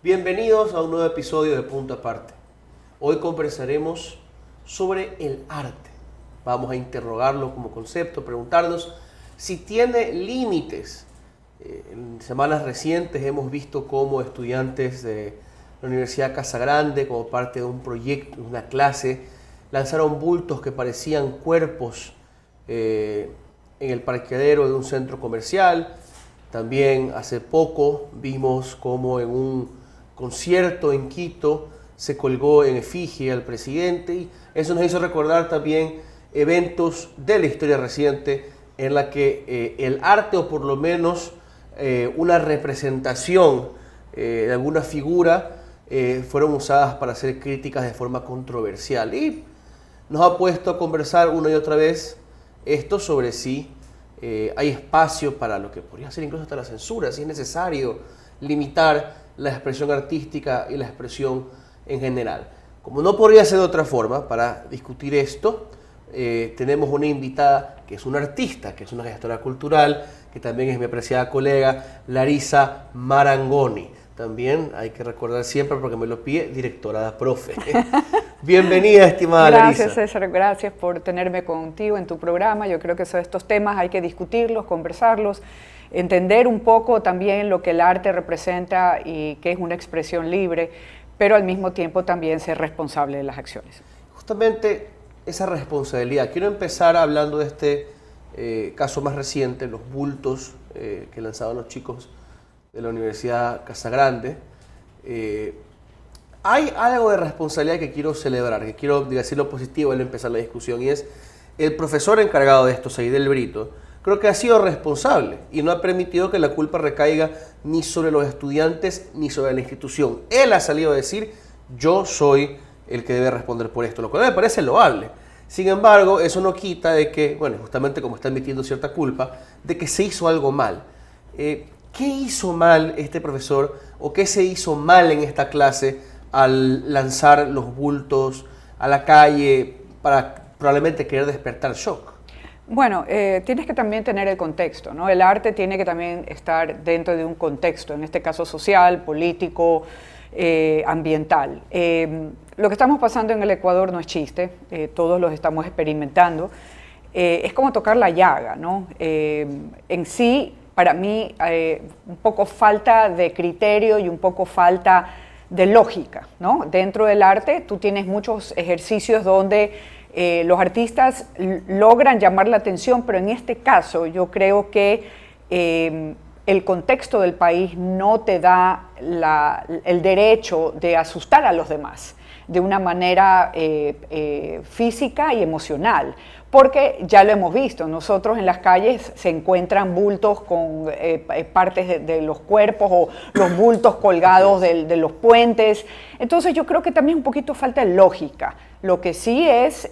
Bienvenidos a un nuevo episodio de Punto Aparte. Hoy conversaremos sobre el arte. Vamos a interrogarlo como concepto, preguntarnos si tiene límites. En semanas recientes hemos visto cómo estudiantes de la Universidad Casagrande, como parte de un proyecto, una clase, lanzaron bultos que parecían cuerpos en el parqueadero de un centro comercial. También hace poco vimos cómo en un concierto en Quito se colgó en efigie al presidente, y eso nos hizo recordar también eventos de la historia reciente en la que el arte, o por lo menos una representación de alguna figura, fueron usadas para hacer críticas de forma controversial, y nos ha puesto a conversar una y otra vez esto sobre si hay espacio para lo que podría ser incluso hasta la censura, si es necesario limitar la expresión artística y la expresión en general. Como no podría ser de otra forma, para discutir esto, tenemos una invitada que es una artista, que es una gestora cultural, que también es mi apreciada colega, Larisa Marangoni. También hay que recordar siempre, porque me lo pide, directora de Profe. Bienvenida, estimada Larisa. Gracias, César. Gracias por tenerme contigo en tu programa. Yo creo que estos temas hay que discutirlos, conversarlos, entender un poco también lo que el arte representa y que es una expresión libre, pero al mismo tiempo también ser responsable de las acciones. Justamente esa responsabilidad. Quiero empezar hablando de este caso más reciente, los bultos que lanzaban los chicos de la Universidad Casagrande. Hay algo de responsabilidad que quiero celebrar, que quiero decirlo positivo al empezar la discusión, y es el profesor encargado de esto, Seidel Brito. Creo que ha sido responsable y no ha permitido que la culpa recaiga ni sobre los estudiantes ni sobre la institución. Él ha salido a decir: yo soy el que debe responder por esto, lo cual me parece loable. Sin embargo, eso no quita de que, bueno, justamente como está admitiendo cierta culpa, de que se hizo algo mal. ¿Qué hizo mal este profesor, o qué se hizo mal en esta clase al lanzar los bultos a la calle para probablemente querer despertar shock? Bueno, tienes que también tener el contexto, ¿no? El arte tiene que también estar dentro de un contexto, en este caso social, político, ambiental. Lo que estamos pasando en el Ecuador no es chiste, todos los estamos experimentando. Es como tocar la llaga, ¿no? En sí, para mí, un poco falta de criterio y un poco falta de lógica, ¿no? Dentro del arte tú tienes muchos ejercicios donde los artistas logran llamar la atención, pero en este caso yo creo que el contexto del país no te da el derecho de asustar a los demás de una manera física y emocional, porque ya lo hemos visto, nosotros en las calles se encuentran bultos con partes de los cuerpos, o los bultos colgados de los puentes. Entonces yo creo que también un poquito falta de lógica. Lo que sí es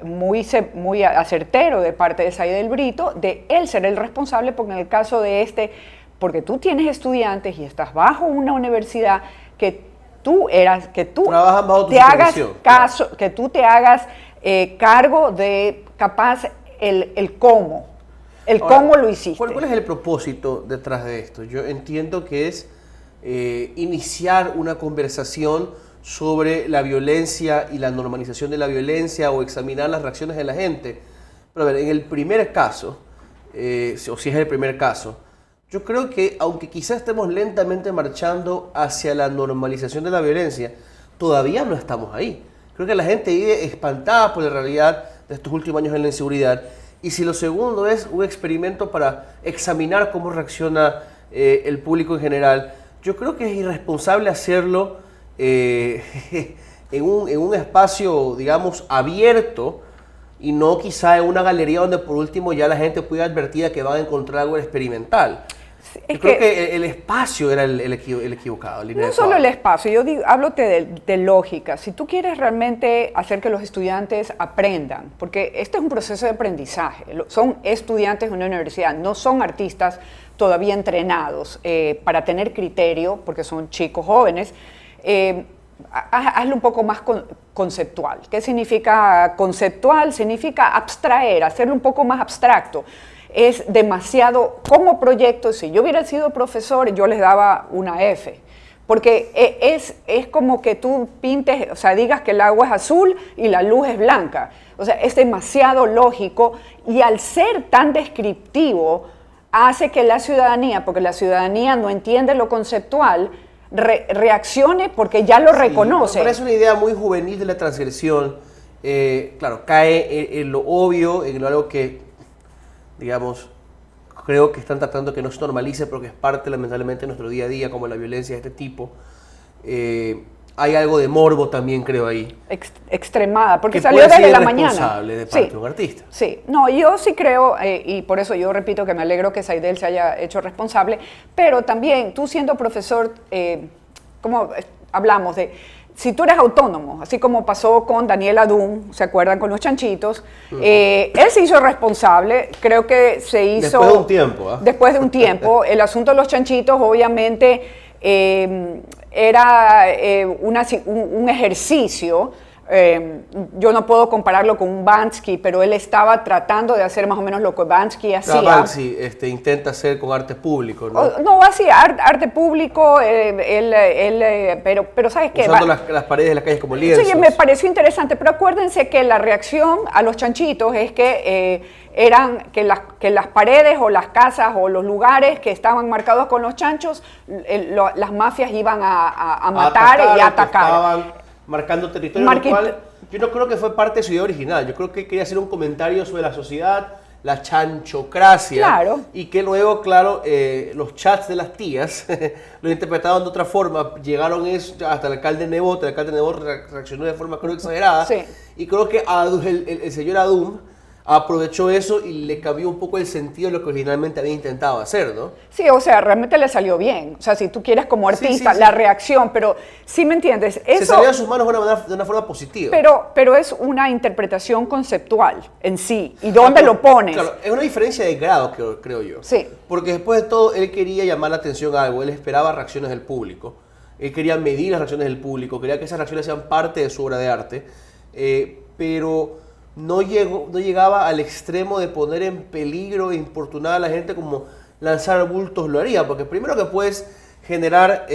muy acertero de parte de Seidel Brito, de él ser el responsable, porque en el caso de porque tú tienes estudiantes y estás bajo una universidad que tú te hagas caso, que tú te hagas cargo de capaz el cómo lo hiciste. ¿Cuál es el propósito detrás de esto? Yo entiendo que es iniciar una conversación sobre la violencia y la normalización de la violencia, o examinar las reacciones de la gente. Pero a ver, en el primer caso, o si es el primer caso, yo creo que aunque quizás estemos lentamente marchando hacia la normalización de la violencia, todavía no estamos ahí. Creo que la gente vive espantada por la realidad de estos últimos años en la inseguridad. Y si lo segundo es un experimento para examinar cómo reacciona el público en general, yo creo que es irresponsable hacerlo en un espacio, digamos, abierto, y no quizá en una galería donde por último ya la gente pueda advertir que van a encontrar algo experimental. Yo creo que el espacio era el equivocado. No solo el espacio, háblote de lógica. Si tú quieres realmente hacer que los estudiantes aprendan, porque este es un proceso de aprendizaje, son estudiantes de una universidad, no son artistas todavía entrenados para tener criterio, porque son chicos jóvenes, hazlo un poco más conceptual. ¿Qué significa conceptual? Significa abstraer, hacerlo un poco más abstracto. Es demasiado, como proyecto, si yo hubiera sido profesor, yo les daba una F, Porque es como que tú pintes, o sea, digas que el agua es azul y la luz es blanca. O sea, es demasiado lógico y al ser tan descriptivo hace que la ciudadanía, porque la ciudadanía no entiende lo conceptual, reaccione porque ya lo reconoce. Me parece una idea muy juvenil de la transgresión. Claro, cae en lo obvio, en algo que, digamos, creo que están tratando que no se normalice porque es parte lamentablemente de nuestro día a día, como la violencia de este tipo. Hay algo de morbo también, creo, ahí. Extremada, porque que salió desde la mañana. Responsable de parte de un artista. Sí, no, yo sí creo, y por eso yo repito que me alegro que Saidel se haya hecho responsable, pero también tú siendo profesor, como hablamos de, si tú eres autónomo, así como pasó con Daniel Adum, ¿se acuerdan? Con los chanchitos, él se hizo responsable, creo que se hizo... Después de un tiempo. Después de un tiempo, el asunto de los chanchitos obviamente era un ejercicio. Yo no puedo compararlo con un Bansky, pero él estaba tratando de hacer más o menos lo que Bansky hacía. Bansky intenta hacer con arte público, ¿no? No, hacía arte público, pero ¿sabes qué? Usando las paredes de las calles como lienzos. Sí, me pareció interesante, pero acuérdense que la reacción a los chanchitos es que que las paredes o las casas o los lugares que estaban marcados con los chanchos, las mafias iban a matar y a atacar. Marcando territorio, lo cual yo no creo que fue parte de su idea original. Yo creo que quería hacer un comentario sobre la sociedad, la chanchocracia, claro. Y que luego, claro, los chats de las tías lo interpretaban de otra forma, llegaron hasta el alcalde Nebot reaccionó de forma creo exagerada, sí. Y creo que el señor Adum aprovechó eso y le cambió un poco el sentido de lo que originalmente había intentado hacer, ¿no? Sí, o sea, realmente le salió bien. O sea, si tú quieres como artista, sí. La reacción, pero sí me entiendes. Se salió de sus manos de una forma positiva. Pero es una interpretación conceptual en sí. ¿Y dónde lo pones? Claro, es una diferencia de grado, creo yo. Sí. Porque después de todo, él quería llamar la atención a algo. Él esperaba reacciones del público. Él quería medir las reacciones del público. Quería que esas reacciones sean parte de su obra de arte. Pero no llegaba al extremo de poner en peligro e importunar a la gente como lanzar bultos lo haría, porque primero que puedes generar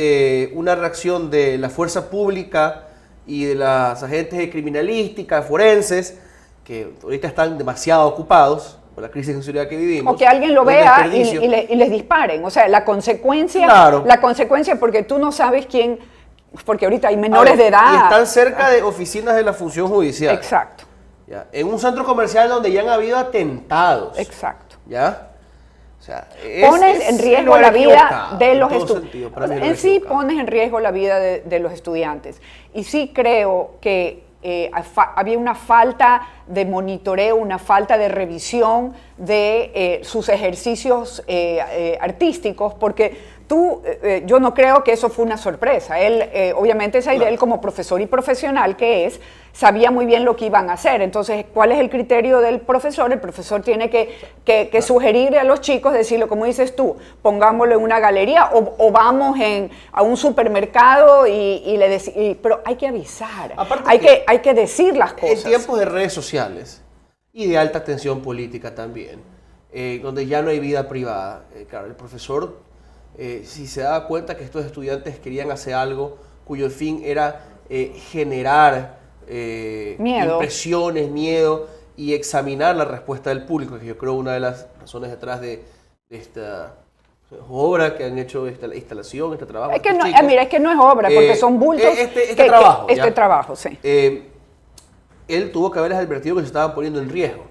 una reacción de la fuerza pública y de las agentes de criminalística, forenses, que ahorita están demasiado ocupados por la crisis de seguridad que vivimos. O que alguien lo vea y les disparen. O sea, la consecuencia porque tú no sabes quién, porque ahorita hay menores de edad. Y están cerca de oficinas de la función judicial. Exacto. ¿Ya? En un centro comercial donde ya han habido atentados. Exacto. ¿Ya? O sea, pones en riesgo la vida de los estudiantes. En sí equivocado. pones en riesgo la vida de los estudiantes. Y sí creo que había una falta de monitoreo, una falta de revisión de sus ejercicios artísticos, porque yo no creo que eso fue una sorpresa. Él, obviamente, Saidel, como profesor y profesional que es, sabía muy bien lo que iban a hacer. Entonces, ¿cuál es el criterio del profesor? El profesor tiene que sugerirle a los chicos, decirle, como dices tú, pongámoslo en una galería o vamos a un supermercado pero hay que avisar, hay que decir las cosas. En tiempos de redes sociales y de alta tensión política también, donde ya no hay vida privada, claro, el profesor... si se daba cuenta que estos estudiantes querían hacer algo cuyo fin era generar impresiones, miedo y examinar la respuesta del público, que yo creo una de las razones detrás de esta obra que han hecho, esta instalación, este trabajo. Es que no es obra, porque son bultos. Este trabajo, sí. Él tuvo que haberles advertido que se estaban poniendo en riesgo,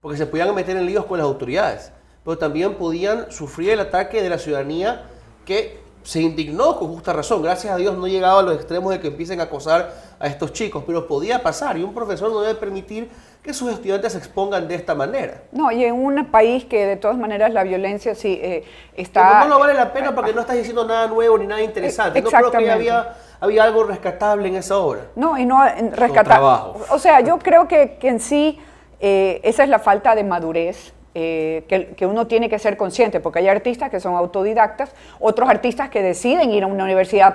porque se podían meter en líos con las autoridades, pero también podían sufrir el ataque de la ciudadanía que se indignó con justa razón. Gracias a Dios no llegaba a los extremos de que empiecen a acosar a estos chicos, pero podía pasar y un profesor no debe permitir que sus estudiantes se expongan de esta manera. No, y en un país que de todas maneras la violencia sí está... Pero no vale la pena porque no estás diciendo nada nuevo ni nada interesante. No creo que había algo rescatable en esa obra. No, y no rescatable. O sea, yo creo que en sí esa es la falta de madurez. Que uno tiene que ser consciente, porque hay artistas que son autodidactas, otros artistas que deciden ir a una universidad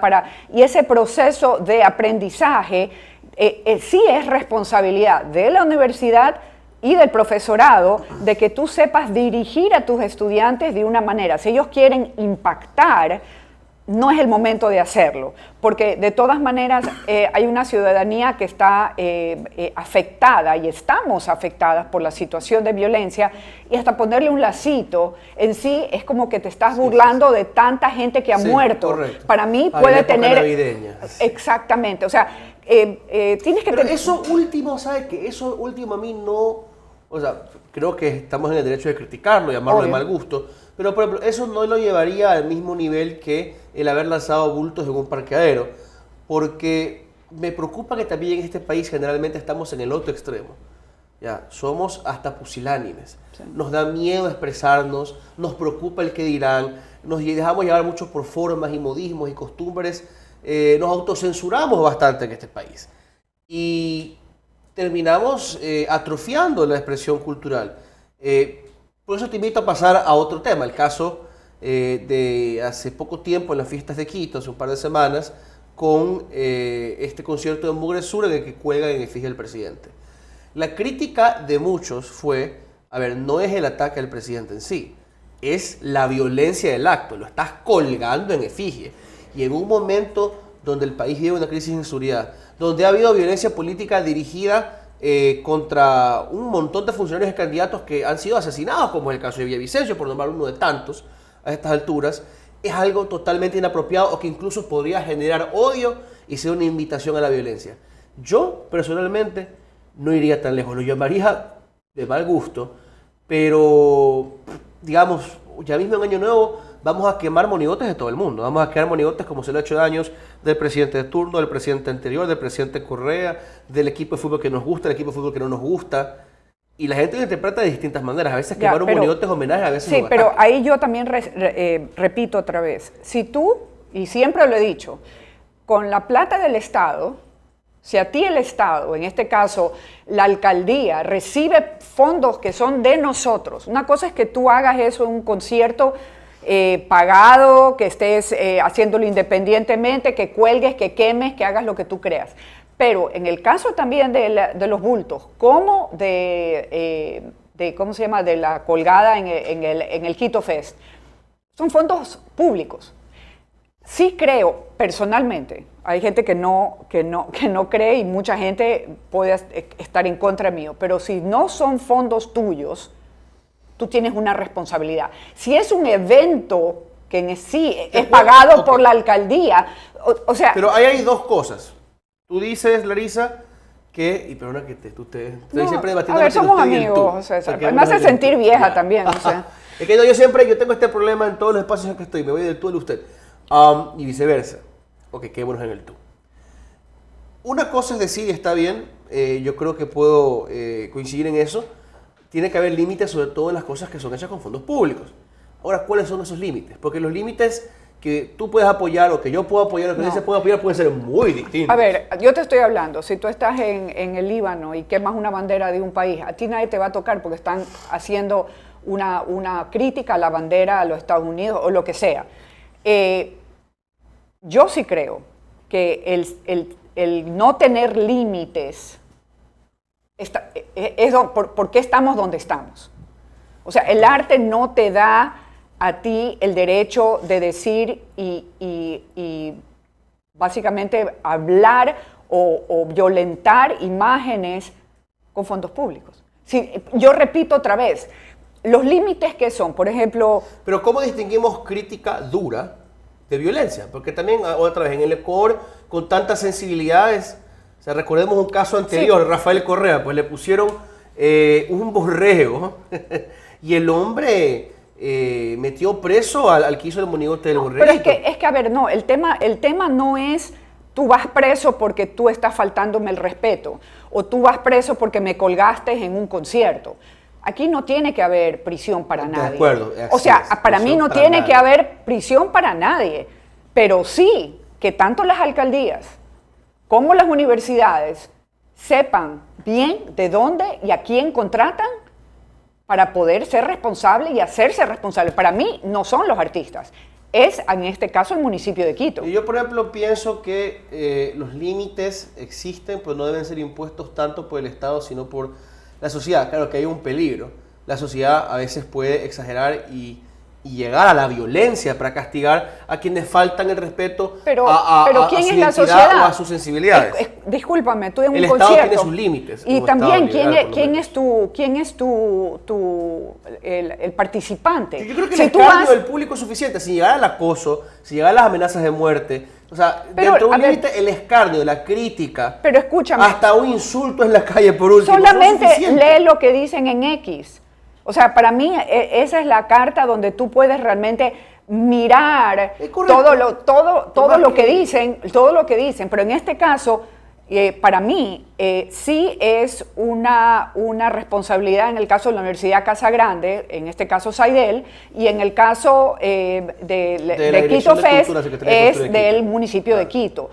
y ese proceso de aprendizaje sí es responsabilidad de la universidad y del profesorado, de que tú sepas dirigir a tus estudiantes de una manera. Si ellos quieren impactar, no es el momento de hacerlo, porque de todas maneras hay una ciudadanía que está afectada y estamos afectadas por la situación de violencia, y hasta ponerle un lacito en sí es como que te estás burlando de tanta gente que ha muerto. Correcto. Para mí puede tener... navideña. Exactamente, o sea, tienes que Pero tener... eso último, ¿sabes qué? Eso último a mí no... O sea, creo que estamos en el derecho de criticarlo, llamarlo de mal gusto, pero por ejemplo, eso no lo llevaría al mismo nivel que el haber lanzado bultos en un parqueadero, porque me preocupa que también en este país generalmente estamos en el otro extremo. Ya, somos hasta pusilánimes. Sí. Nos da miedo expresarnos, nos preocupa el que dirán, nos dejamos llevar mucho por formas y modismos y costumbres, nos autocensuramos bastante en este país. Y terminamos atrofiando la expresión cultural. Por eso te invito a pasar a otro tema, el caso de hace poco tiempo en las fiestas de Quito, hace un par de semanas, con este concierto de Mugre Sur en el que cuelgan en efigie del presidente. La crítica de muchos fue, a ver, no es el ataque al presidente en sí, es la violencia del acto, lo estás colgando en efigie. Y en un momento donde el país vive una crisis de inseguridad, donde ha habido violencia política dirigida contra un montón de funcionarios y candidatos que han sido asesinados, como es el caso de Villavicencio, por nombrar uno de tantos a estas alturas, es algo totalmente inapropiado o que incluso podría generar odio y ser una invitación a la violencia. Yo, personalmente, no iría tan lejos, lo llamaría de mal gusto, pero, digamos, ya mismo en Año Nuevo vamos a quemar monigotes de todo el mundo, vamos a quemar monigotes como se lo ha hecho daños del presidente de turno, del presidente anterior, del presidente Correa, del equipo de fútbol que nos gusta, del equipo de fútbol que no nos gusta. Y la gente lo interpreta de distintas maneras. A veces quemar un monigote es homenaje, a veces sí, no. Pero ahí yo también repito otra vez. Si tú, y siempre lo he dicho, con la plata del Estado, si a ti el Estado, en este caso la alcaldía, recibe fondos que son de nosotros, una cosa es que tú hagas eso en un concierto pagado, que estés haciéndolo independientemente, que cuelgues, que quemes, que hagas lo que tú creas. Pero en el caso también de los bultos, como ¿cómo se llama?, de la colgada en el Quito Fest, son fondos públicos. Sí creo, personalmente, hay gente que no cree y mucha gente puede estar en contra mío, pero si no son fondos tuyos, tú tienes una responsabilidad. Si es un evento que en sí es pagado por la alcaldía, o sea... Pero ahí hay dos cosas. Tú dices, Larissa, que... Y perdona que no, siempre debatiendo... A ver, somos amigos, César. Me hace sentir vieja también, no sé. Es que yo tengo este problema en todos los espacios en que estoy. Me voy del tú al usted. Y viceversa. Ok, quedémonos en el tú. Una cosa es decir, está bien, yo creo que puedo coincidir en eso. Tiene que haber límites, sobre todo en las cosas que son hechas con fondos públicos. Ahora, ¿cuáles son esos límites? Porque los límites que tú puedes apoyar o que yo puedo apoyar o que se puede apoyar pueden ser muy distintos. A ver, yo te estoy hablando, si tú estás en el Líbano y quemas una bandera de un país, a ti nadie te va a tocar porque están haciendo una crítica a la bandera a los Estados Unidos o lo que sea. Yo sí creo que el no tener límites es por qué estamos donde estamos. O sea, el arte no te da a ti el derecho de decir y básicamente hablar o violentar imágenes con fondos públicos. Sí, yo repito otra vez, los límites que son, por ejemplo... Pero ¿cómo distinguimos crítica dura de violencia? Porque también, otra vez, en el Ecuador, con tantas sensibilidades, o sea, recordemos un caso anterior, sí. Rafael Correa, pues le pusieron un borrego y el hombre... metió preso al que hizo el monigote del borrego. Pero es que, a ver, no, el tema no es tú vas preso porque tú estás faltándome el respeto, o tú vas preso porque me colgaste en un concierto. Aquí no tiene que haber prisión para nadie. De acuerdo. O sea, para mí no tiene que haber prisión para nadie, pero sí que tanto las alcaldías como las universidades sepan bien de dónde y a quién contratan para poder ser responsable y hacerse responsable. Para mí no son los artistas, es en este caso el municipio de Quito. Y yo, por ejemplo, pienso que los límites existen, pero no deben ser impuestos tanto por el Estado, sino por la sociedad. Claro que hay un peligro. La sociedad a veces puede exagerar y y llegar a la violencia para castigar a quienes faltan el respeto pero ¿quién a su es la identidad sociedad? o a sus sensibilidades. Discúlpame, tú en un El concierto. Estado tiene sus límites. Y como también, Estado liberal, ¿quién es el participante? Yo creo que Si el tú escarnio vas- del público es suficiente. Si llegara el acoso, si llegaran las amenazas de muerte, o sea, Pero, dentro de a un ver, límite, el escarnio, la crítica, Pero escúchame, hasta un insulto en la calle por último, son solamente suficientes. lee lo que dicen en X. O sea, para mí esa es la carta donde tú puedes realmente mirar Es correcto. todo lo que dicen, pero en este caso, para mí, sí es una responsabilidad en el caso de la Universidad Casa Grande, en este caso Saidel, y en el caso De la de Dirección Quito de Fest Cultura, Secretaría de es Cultura de del Quito. municipio de Claro. Quito.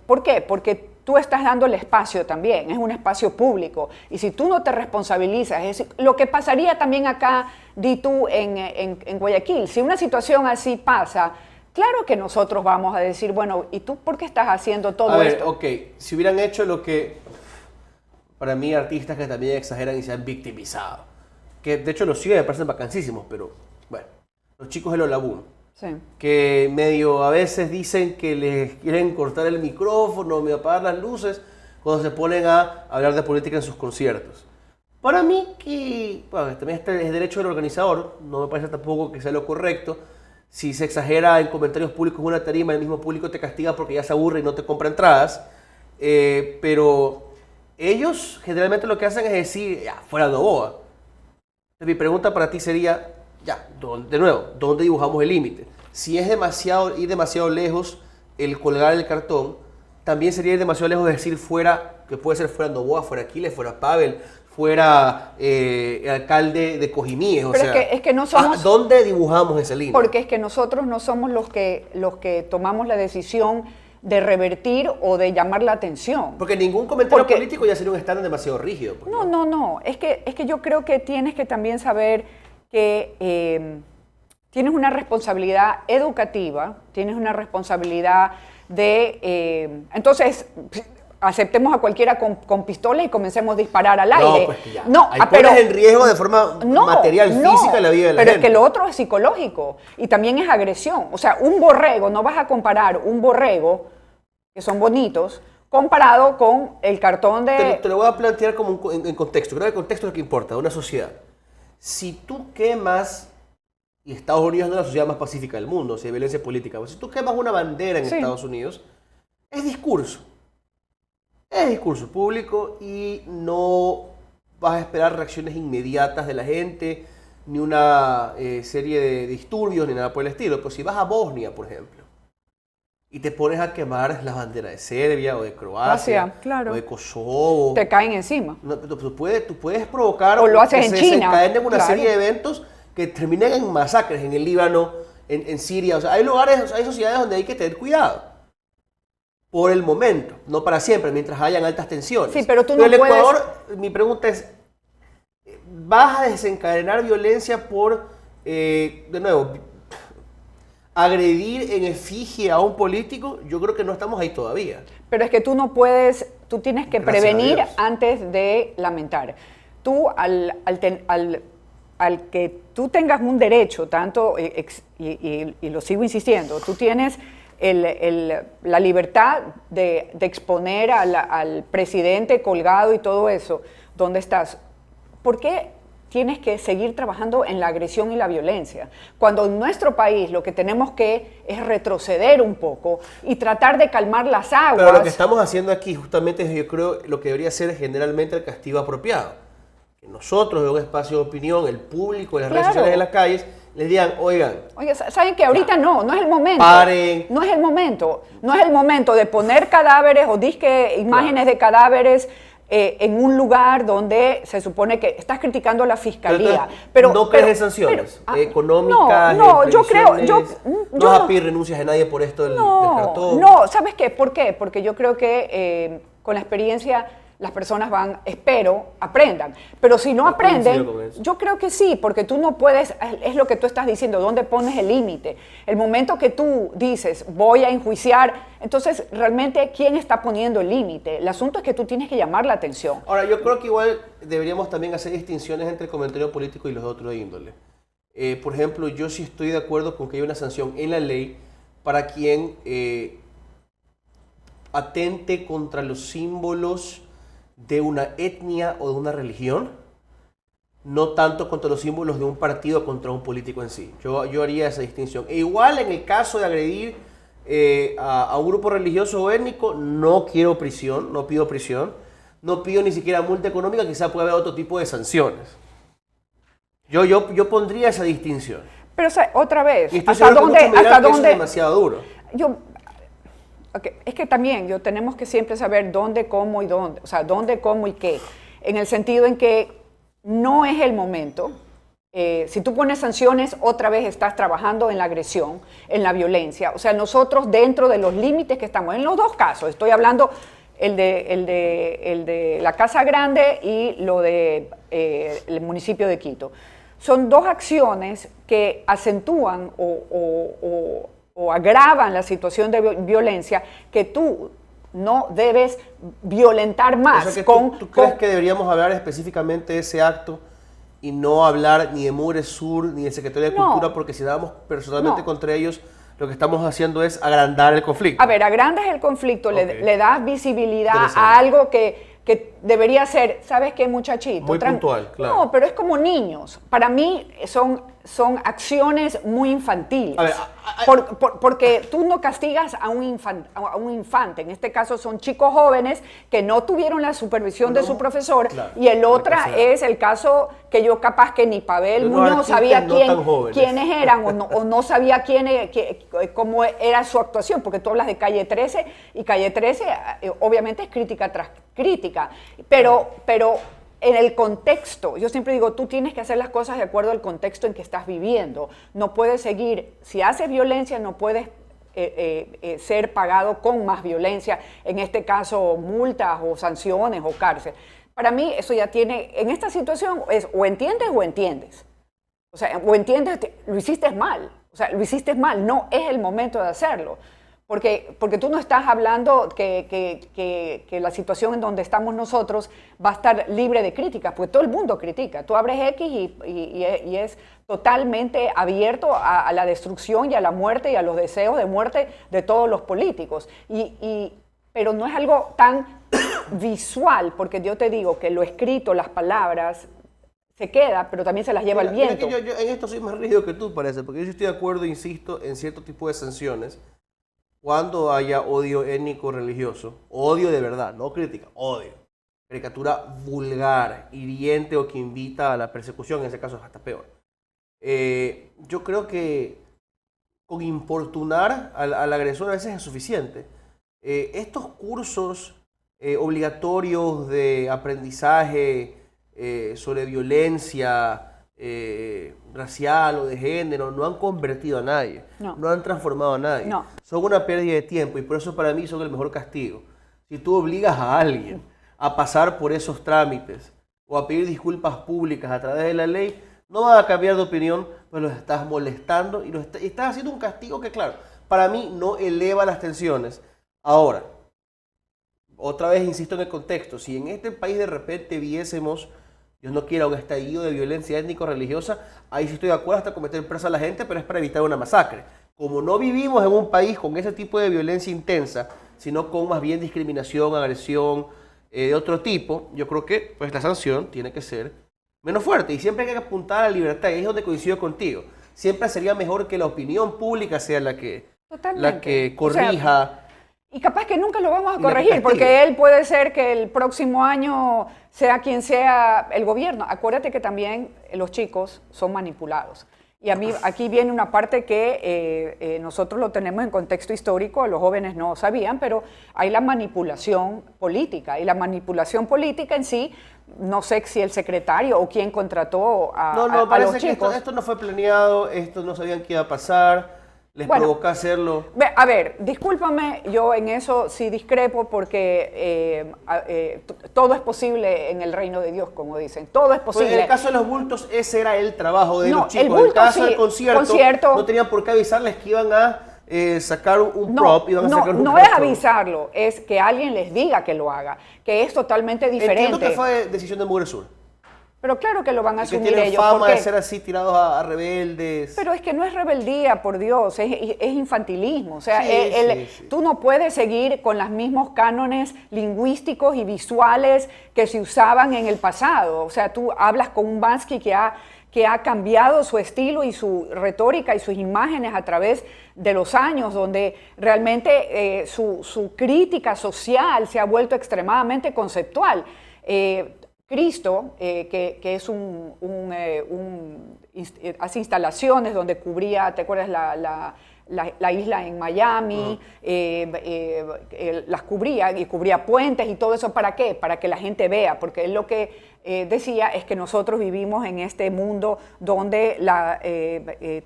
¿Por qué? Porque tú estás dando el espacio también, es un espacio público. Y si tú no te responsabilizas, es decir, lo que pasaría también acá, di tú, en Guayaquil, si una situación así pasa, claro que nosotros vamos a decir, bueno, ¿y tú por qué estás haciendo todo A ver, esto? ok, si hubieran hecho lo que, para mí, artistas que también exageran y se han victimizado, que de hecho los siguen me parecen vacancísimos, pero bueno, los chicos de Los Lagoon, Sí. que medio a veces dicen que les quieren cortar el micrófono, medio apagar las luces, cuando se ponen a hablar de política en sus conciertos. Para mí, que bueno, también este es derecho del organizador, no me parece tampoco que sea lo correcto. Si se exagera en comentarios públicos en una tarima, el mismo público te castiga porque ya se aburre y no te compra entradas. Pero ellos generalmente lo que hacen es decir, ya, fuera Novoa. Mi pregunta para ti sería, ya, de nuevo, ¿dónde dibujamos el límite? Si es ir demasiado lejos el colgar el cartón, también sería ir demasiado lejos de decir fuera, que puede ser fuera Novoa, fuera Aquiles, fuera Pavel, fuera el alcalde de Cojimíes. O Pero sea, es que no somos... ¿dónde dibujamos ese límite? Porque es que nosotros no somos los que tomamos la decisión de revertir o de llamar la atención. Porque ningún comentario Porque- político ya sería un estándar demasiado rígido. Pues, No. Es que yo creo que tienes que también saber que tienes una responsabilidad educativa, tienes una responsabilidad de... entonces, aceptemos a cualquiera con pistola y comencemos a disparar al aire. No, pues que ya. No, Ahí pero pones en riesgo de forma material, física, la vida de la pero gente. es que lo otro es psicológico y también es agresión. O sea, un borrego, no vas a comparar un borrego, que son bonitos, comparado con el cartón de... Te lo voy a plantear como en contexto. Creo que el contexto es lo que importa, de una sociedad. Si tú quemas, y Estados Unidos no es la sociedad más pacífica del mundo, si hay violencia política, pues si tú quemas una bandera en Sí. Estados Unidos, es discurso. Es discurso público y no vas a esperar reacciones inmediatas de la gente, ni una serie de disturbios, ni nada por el estilo. Pero si vas a Bosnia, por ejemplo, y te pones a quemar la bandera de Serbia o de Croacia, claro. o de Kosovo, te caen encima. no, tú puedes provocar O lo haces que en se China, desencadenen una claro. serie de eventos que terminen en masacres en el Líbano, en Siria. O sea, hay lugares, hay sociedades donde hay que tener cuidado. Por el momento, no para siempre, mientras hayan altas tensiones. Sí, pero tú no el puedes- Ecuador, mi pregunta es, ¿vas a desencadenar violencia por, de nuevo, agredir en efigie a un político? Yo creo que no estamos ahí todavía. Pero es que tú no puedes, tú tienes que Gracias a prevenir Dios. antes de lamentar. Tú al que tú tengas un derecho, tanto, y lo sigo insistiendo, tú tienes la libertad de exponer al presidente colgado y todo eso, ¿dónde estás? ¿Por qué tienes que seguir trabajando en la agresión y la violencia? Cuando en nuestro país lo que tenemos que es retroceder un poco y tratar de calmar las aguas. Pero lo que estamos haciendo aquí justamente es, yo creo, lo que debería ser generalmente el castigo apropiado. Que nosotros, en un espacio de opinión, el público, en las redes Claro. sociales, en las calles, les digan, oigan, Oye, ¿saben que ahorita no es el momento? Paren. No es el momento de poner cadáveres o disque imágenes de cadáveres en un lugar donde se supone que estás criticando a la fiscalía. Pero ¿no crees en sanciones económicas? No, yo creo... no vas a pedir renuncias de nadie por esto del cartón. No, ¿sabes qué? ¿Por qué? Porque yo creo que con la experiencia las personas aprendan. Pero si no aprenden, coincido con eso. yo creo que sí, porque tú no puedes, es lo que tú estás diciendo, ¿dónde pones el límite? El momento que tú dices, voy a enjuiciar, entonces realmente, ¿quién está poniendo el límite? El asunto es que tú tienes que llamar la atención. Ahora, yo creo que igual deberíamos también hacer distinciones entre el comentario político y los de otro índole. Por ejemplo, yo sí estoy de acuerdo con que haya una sanción en la ley para quien atente contra los símbolos de una etnia o de una religión, no tanto contra los símbolos de un partido o contra un político en sí. Yo haría esa distinción. E igual en el caso de agredir a un grupo religioso o étnico, no quiero prisión, no pido prisión, no pido ni siquiera multa económica, quizá pueda haber otro tipo de sanciones. Yo pondría esa distinción. Pero o sea, otra vez, ¿hasta dónde? Es demasiado duro. Es que también tenemos que siempre saber dónde, cómo y dónde, o sea, dónde, cómo y qué, en el sentido en que no es el momento. Si tú pones sanciones, otra vez estás trabajando en la agresión, en la violencia. O sea, nosotros dentro de los límites que estamos, en los dos casos, estoy hablando el de la Casa Grande y lo de el municipio de Quito. Son dos acciones que acentúan o agravan la situación de violencia que tú no debes violentar más. O sea, que ¿tú crees que deberíamos hablar específicamente de ese acto y no hablar ni de Mugre Sur ni del Secretario de Cultura? Porque si damos personalmente contra ellos, lo que estamos haciendo es agrandar el conflicto. A ver, agrandas el conflicto, le das visibilidad a algo que debería ser, ¿sabes qué, muchachito? Muy puntual, claro. No, pero es como niños. Para mí son acciones muy infantiles. A ver, porque tú no castigas a un infante. En este caso son chicos jóvenes que no tuvieron la supervisión de su profesor. Claro, y el otro es el caso que yo capaz que ni Pavel Muñoz sabía quiénes eran o no sabía cómo era su actuación. Porque tú hablas de Calle 13 y Calle 13 obviamente es crítica tras crítica. Pero en el contexto, yo siempre digo, tú tienes que hacer las cosas de acuerdo al contexto en que estás viviendo. No puedes seguir, si haces violencia, no puedes ser pagado con más violencia, en este caso multas o sanciones o cárcel. Para mí eso ya tiene, en esta situación es o entiendes o entiendes. O sea, o entiendes, lo hiciste mal. O sea, lo hiciste mal, no es el momento de hacerlo. Porque tú no estás hablando que la situación en donde estamos nosotros va a estar libre de críticas, porque todo el mundo critica. Tú abres X y es totalmente abierto a la destrucción y a la muerte y a los deseos de muerte de todos los políticos. Pero no es algo tan visual, porque yo te digo que lo escrito, las palabras, se queda, pero también se las lleva el viento. Yo en esto soy más rígido que tú, parece, porque yo sí estoy de acuerdo, insisto, en cierto tipo de sanciones. Cuando haya odio étnico religioso, odio de verdad, no crítica, odio, caricatura vulgar, hiriente o que invita a la persecución, en ese caso es hasta peor. Yo creo que con importunar al agresor a veces es suficiente. Estos cursos obligatorios de aprendizaje sobre violencia racial o de género no han convertido a nadie, no han transformado a nadie, son una pérdida de tiempo y por eso para mí son el mejor castigo. Si tú obligas a alguien a pasar por esos trámites o a pedir disculpas públicas a través de la ley, no van a cambiar de opinión, pues los estás molestando y estás haciendo un castigo que, claro, para mí no eleva las tensiones. Ahora, otra vez insisto en el contexto, si en este país de repente viésemos, Dios no quiera, un estallido de violencia étnico-religiosa, ahí sí estoy de acuerdo hasta cometer presa a la gente, pero es para evitar una masacre. Como no vivimos en un país con ese tipo de violencia intensa, sino con más bien discriminación, agresión de otro tipo, yo creo que pues, la sanción tiene que ser menos fuerte. Y siempre hay que apuntar a la libertad, y ahí es donde coincido contigo. Siempre sería mejor que la opinión pública sea la que corrija. O sea, y capaz que nunca lo vamos a corregir, porque él puede ser que el próximo año sea quien sea el gobierno. Acuérdate que también los chicos son manipulados. Y a mí aquí viene una parte que nosotros lo tenemos en contexto histórico, los jóvenes no sabían, pero hay la manipulación política. Y la manipulación política en sí, no sé si el secretario o quién contrató a los chicos. Esto no fue planeado, esto no sabían qué iba a pasar. ¿Les provocó hacerlo? A ver, discúlpame, yo en eso sí discrepo porque todo es posible en el reino de Dios, como dicen. Todo es posible. Pues en el caso de los bultos, ese era el trabajo de los chicos. El bulto, en el caso del concierto, no tenían por qué avisarles que iban a sacar un prop. No es avisarlo, es que alguien les diga que lo haga, que es totalmente diferente. Entiendo que fue decisión de Mugre Sur. Pero claro que lo van a Y que asumir tienen ellos. fama ¿Por qué? de ser así tirados a rebeldes. Pero es que no es rebeldía, por Dios, es infantilismo. O sea, Sí. tú no puedes seguir con los mismos cánones lingüísticos y visuales que se usaban en el pasado. O sea, tú hablas con un Bansky que ha cambiado su estilo y su retórica y sus imágenes a través de los años, donde realmente su crítica social se ha vuelto extremadamente conceptual. Cristo, que es hace instalaciones donde cubría, ¿te acuerdas? La isla en Miami, las cubría y cubría puentes y todo eso. ¿Para qué? Para que la gente vea, porque él lo que decía es que nosotros vivimos en este mundo donde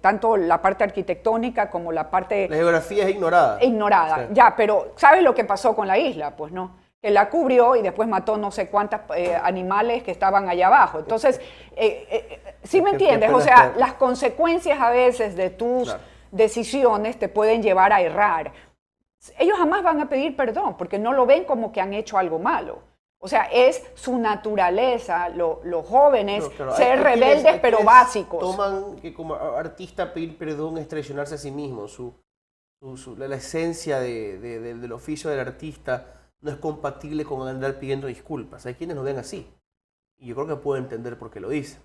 tanto la parte arquitectónica como la parte... La geografía es ignorada. Ignorada, Sí. ya, pero ¿sabes lo que pasó con la isla? Pues no, que la cubrió y después mató no sé cuántos animales que estaban allá abajo. Entonces, ¿sí me entiendes? O sea, las consecuencias a veces de tus decisiones te pueden llevar a errar. Ellos jamás van a pedir perdón porque no lo ven como que han hecho algo malo. O sea, es su naturaleza, los jóvenes, ser rebeldes pero básicos. Toman que como artista pedir perdón es traicionarse a sí mismo. La esencia del oficio del artista no es compatible con andar pidiendo disculpas. Hay quienes lo ven así. Y yo creo que puedo entender por qué lo dicen.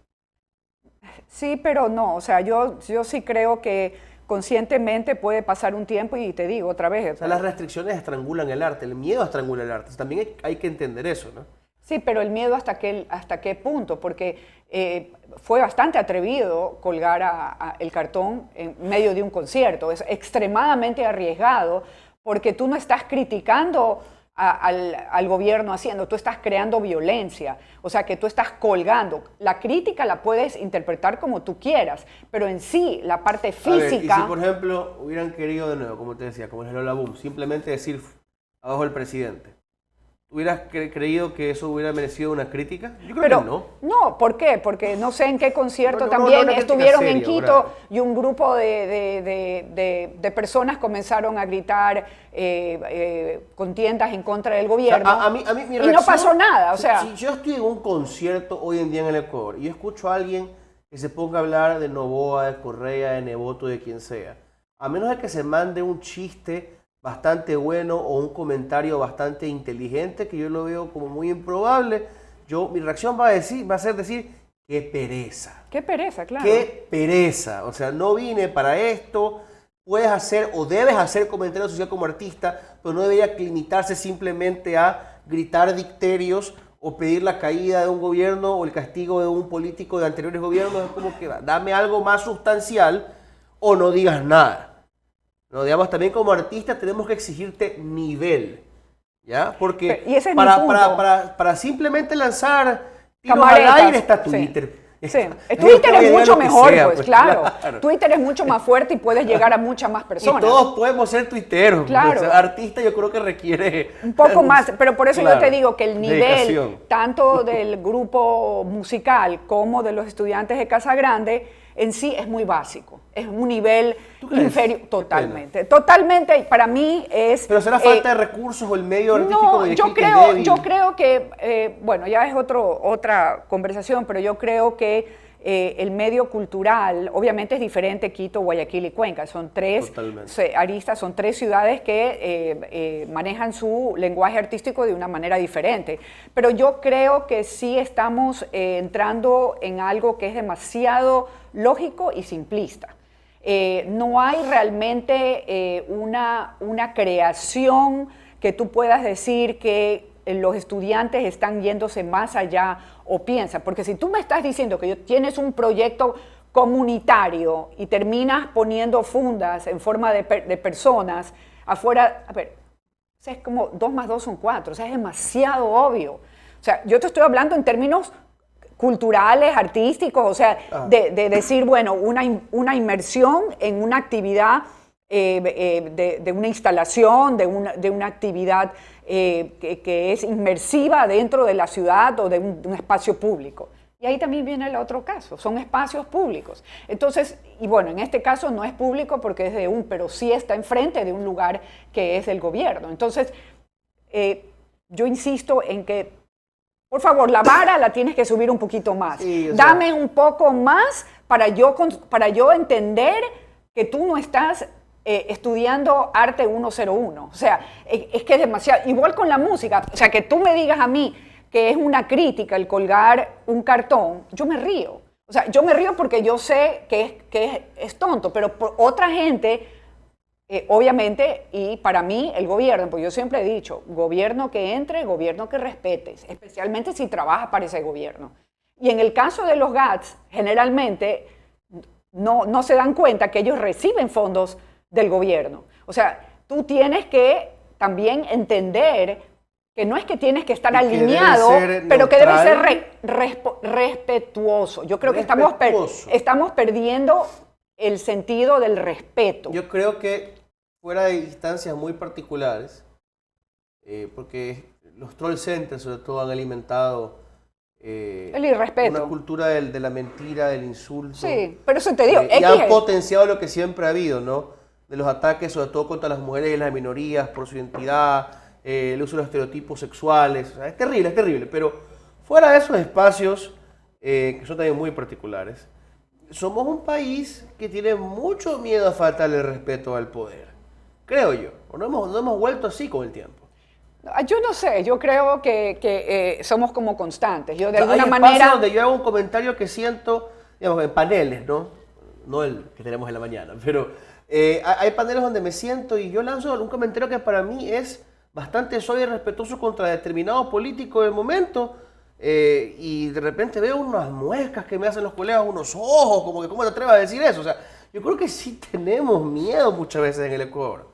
Sí, pero no. O sea, yo sí creo que conscientemente puede pasar un tiempo y te digo otra vez. O sea, las restricciones estrangulan el arte, el miedo estrangula el arte. También hay que entender eso, ¿no? Sí, pero el miedo hasta qué punto, porque fue bastante atrevido colgar el cartón en medio de un concierto. Es extremadamente arriesgado porque tú no estás criticando al gobierno haciendo, tú estás creando violencia, o sea que tú estás colgando. La crítica la puedes interpretar como tú quieras, pero en sí, la parte física... A ver, y si por ejemplo hubieran querido de nuevo, como te decía, como el Lola Boom, simplemente decir abajo el presidente, ¿hubieras creído que eso hubiera merecido una crítica? Yo creo que no. No, ¿por qué? Porque no sé en qué concierto también estuvieron en Quito y un grupo de personas comenzaron a gritar contiendas en contra del gobierno. O sea, mi y reacción, no pasó nada. O sea, si yo estoy en un concierto hoy en día en el Ecuador y yo escucho a alguien que se ponga a hablar de Noboa, de Correa, de Nevoto, de quien sea, a menos de que se mande un chiste bastante bueno o un comentario bastante inteligente, que yo lo veo como muy improbable, mi reacción va a ser decir, qué pereza. Qué pereza, claro. Qué pereza. O sea, no vine para esto. Puedes hacer o debes hacer comentario social como artista, pero no debería limitarse simplemente a gritar dicterios o pedir la caída de un gobierno o el castigo de un político de anteriores gobiernos. Es como que dame algo más sustancial o no digas nada. No, digamos, también como artista tenemos que exigirte nivel, ¿ya? Porque y ese es mi punto. para simplemente lanzar tiros Camaretas, al aire está sí. Twitter. Sí. Twitter es mucho mejor, pues claro. Claro. Twitter es mucho más fuerte y puedes llegar a muchas más personas. Y todos podemos ser tuiteros. Claro. O sea, artista yo creo que requiere... Un poco más, pero por eso claro, yo te digo que el nivel, dedicación. tanto del grupo musical como de los estudiantes de Casa Grande, en sí es muy básico. Es un nivel inferior, totalmente. Totalmente, para mí es... ¿Pero será falta de recursos o el medio artístico de yo creo que, bueno, ya es otra conversación, pero yo creo que el medio cultural, obviamente es diferente Quito, Guayaquil y Cuenca. Son tres aristas, son tres ciudades que manejan su lenguaje artístico de una manera diferente. Pero yo creo que sí estamos entrando en algo que es demasiado lógico y simplista. No hay realmente una creación que tú puedas decir que los estudiantes están yéndose más allá o piensan, porque si tú me estás diciendo que tienes un proyecto comunitario y terminas poniendo fundas en forma de personas afuera, a ver, o sea, es como 2 más 2 son 4, o sea, es demasiado obvio. O sea, yo te estoy hablando en términos culturales, artísticos, o sea, de decir, bueno, una inmersión en una actividad de una instalación, de una actividad que es inmersiva dentro de la ciudad o de un espacio público. Y ahí también viene el otro caso, son espacios públicos. Entonces, y bueno, en este caso no es público porque es pero sí está enfrente de un lugar que es del gobierno. Entonces, yo insisto en que Por favor, la vara la tienes que subir un poquito más. Sí, o sea, dame un poco más para yo entender que tú no estás estudiando arte 101. O sea, es que es demasiado. Igual con la música. O sea, que tú me digas a mí que es una crítica el colgar un cartón, yo me río. O sea, yo me río porque yo sé que es tonto, pero por otra gente, obviamente, y para mí el gobierno, pues yo siempre he dicho, gobierno que entre, gobierno que respetes, especialmente si trabajas para ese gobierno. Y en el caso de los GATS, generalmente no se dan cuenta que ellos reciben fondos del gobierno. O sea, tú tienes que también entender que no es que tienes que estar alineado, pero que debe ser respetuoso. Yo creo que estamos perdiendo el sentido del respeto. Yo creo que fuera de instancias muy particulares, porque los troll centers sobre todo han alimentado el irrespeto, una cultura de la mentira, del insulto. Sí, pero eso te digo. Y han potenciado lo que siempre ha habido, ¿no? De los ataques sobre todo contra las mujeres y las minorías por su identidad, el uso de los estereotipos sexuales. O sea, es terrible, pero fuera de esos espacios, que son también muy particulares, somos un país que tiene mucho miedo a faltarle el respeto al poder, creo yo. No hemos vuelto así con el tiempo. Yo no sé, yo creo que somos como constantes. Yo de alguna hay manera... espacios donde yo hago un comentario que siento, digamos, en paneles, no el que tenemos en la mañana, pero hay paneles donde me siento y yo lanzo un comentario que para mí es bastante suave y respetuoso contra determinado político del momento, y de repente veo unas muecas que me hacen los colegas, unos ojos, como que ¿cómo te atreves a decir eso? O sea, yo creo que sí tenemos miedo muchas veces en el Ecuador.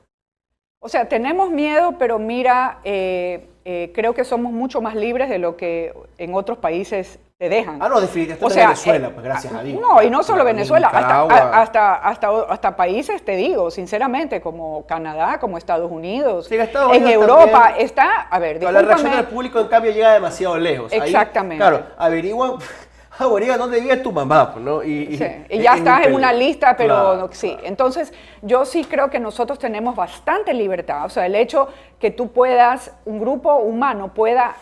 O sea, tenemos miedo, pero mira, creo que somos mucho más libres de lo que en otros países te dejan. No, definitivamente. O sea, Venezuela, pues gracias a Dios. No, y no solo Venezuela, hasta países, te digo, sinceramente, como Canadá, como Estados Unidos, sí, Estados Unidos en Europa también, está, a ver, discúlpame. La reacción del público, en cambio, llega demasiado lejos. Exactamente. Ahí, claro, averiguan dónde vive tu mamá, ¿no? Y ya estás en una lista, pero claro, sí. Claro. Entonces, yo sí creo que nosotros tenemos bastante libertad. O sea, el hecho que tú puedas, un grupo humano pueda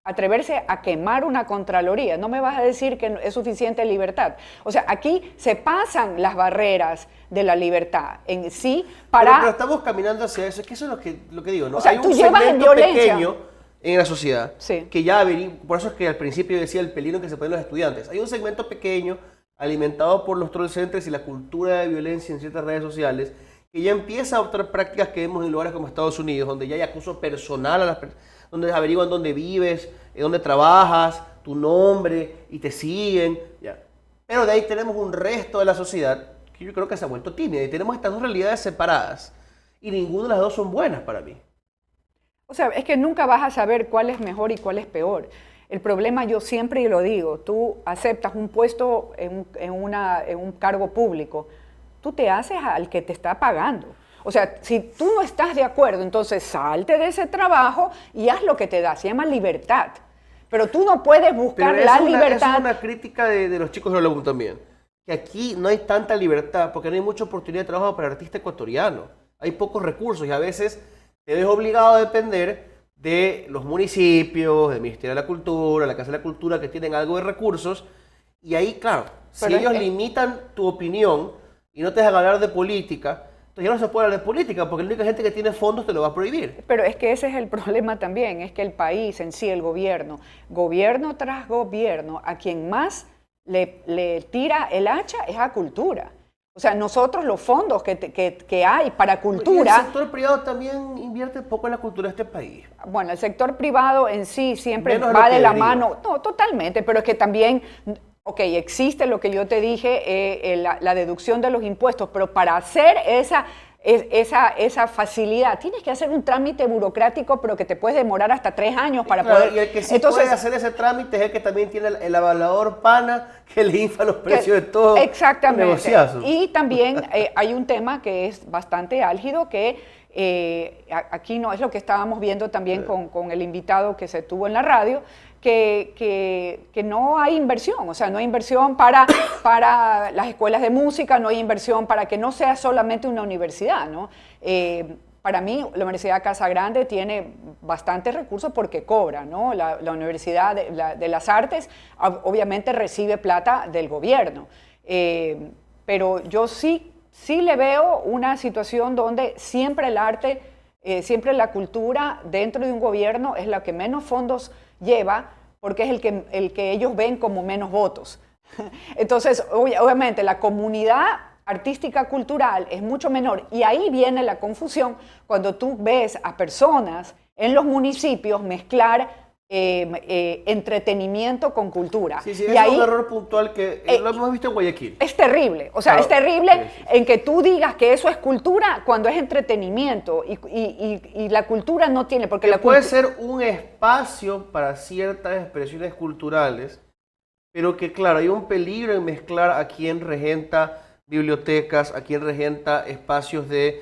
atreverse a quemar una contraloría, no me vas a decir que es suficiente libertad. O sea, aquí se pasan las barreras de la libertad en sí para... Pero estamos caminando hacia eso, es que eso es lo que digo, ¿no? O sea, hay tú un llevas en segmento violencia pequeño en la sociedad, sí, que ya por eso es que al principio yo decía el peligro que se ponen los estudiantes. Hay un segmento pequeño alimentado por los troll centers y la cultura de violencia en ciertas redes sociales que ya empieza a adoptar prácticas que vemos en lugares como Estados Unidos, donde ya hay acoso personal a las personas, donde averiguan dónde vives, dónde trabajas, tu nombre y te siguen. Ya. Pero de ahí tenemos un resto de la sociedad que yo creo que se ha vuelto tímida y tenemos estas dos realidades separadas y ninguna de las dos son buenas para mí. O sea, es que nunca vas a saber cuál es mejor y cuál es peor. El problema, yo siempre lo digo, tú aceptas un puesto en un cargo público, tú te haces al que te está pagando. O sea, si tú no estás de acuerdo, entonces salte de ese trabajo y haz lo que te da, se llama libertad. Pero tú no puedes buscar la libertad. Es una crítica de los chicos de la UM también, que aquí no hay tanta libertad porque no hay mucha oportunidad de trabajo para el artista ecuatoriano. Hay pocos recursos y a veces te ves obligado a depender de los municipios, del Ministerio de la Cultura, la Casa de la Cultura, que tienen algo de recursos. Y ahí, claro, si ellos limitan tu opinión y no te dejan hablar de política, entonces ya no se puede hablar de política, porque la única gente que tiene fondos te lo va a prohibir. Pero es que ese es el problema también, es que el país en sí, el gobierno tras gobierno, a quien más le tira el hacha es a cultura. O sea, nosotros los fondos que hay para cultura... Y el sector privado también invierte poco en la cultura de este país. Bueno, el sector privado en sí siempre va de la mano. No, totalmente, pero es que también... Ok, existe lo que yo te dije, la deducción de los impuestos, pero para hacer esa facilidad tienes que hacer un trámite burocrático, pero que te puedes demorar hasta 3 años para poder... Y el que sí puede hacer ese trámite es el que también tiene el avalador pana que le infla los precios de todo. Exactamente. Negociazo. Y también hay un tema que es bastante álgido, que aquí no es lo que estábamos viendo también con el invitado que se tuvo en la radio, que no hay inversión, o sea, no hay inversión para las escuelas de música, no hay inversión para que no sea solamente una universidad, ¿no? para mí la Universidad Casa Grande tiene bastantes recursos porque cobra, ¿no? La Universidad de las Artes obviamente recibe plata del gobierno, pero yo sí le veo una situación donde siempre el arte, siempre la cultura dentro de un gobierno es la que menos fondos lleva porque es el que ellos ven como menos votos. Entonces, obviamente, la comunidad artística cultural es mucho menor y ahí viene la confusión cuando tú ves a personas en los municipios mezclar entretenimiento con cultura. Sí, y es ahí, un error puntual que lo hemos visto en Guayaquil. Es terrible, o sea, claro, es terrible en que tú digas que eso es cultura cuando es entretenimiento y la cultura no tiene, porque la puede ser un espacio para ciertas expresiones culturales, pero que claro, hay un peligro en mezclar a quien regenta bibliotecas, a quien regenta espacios de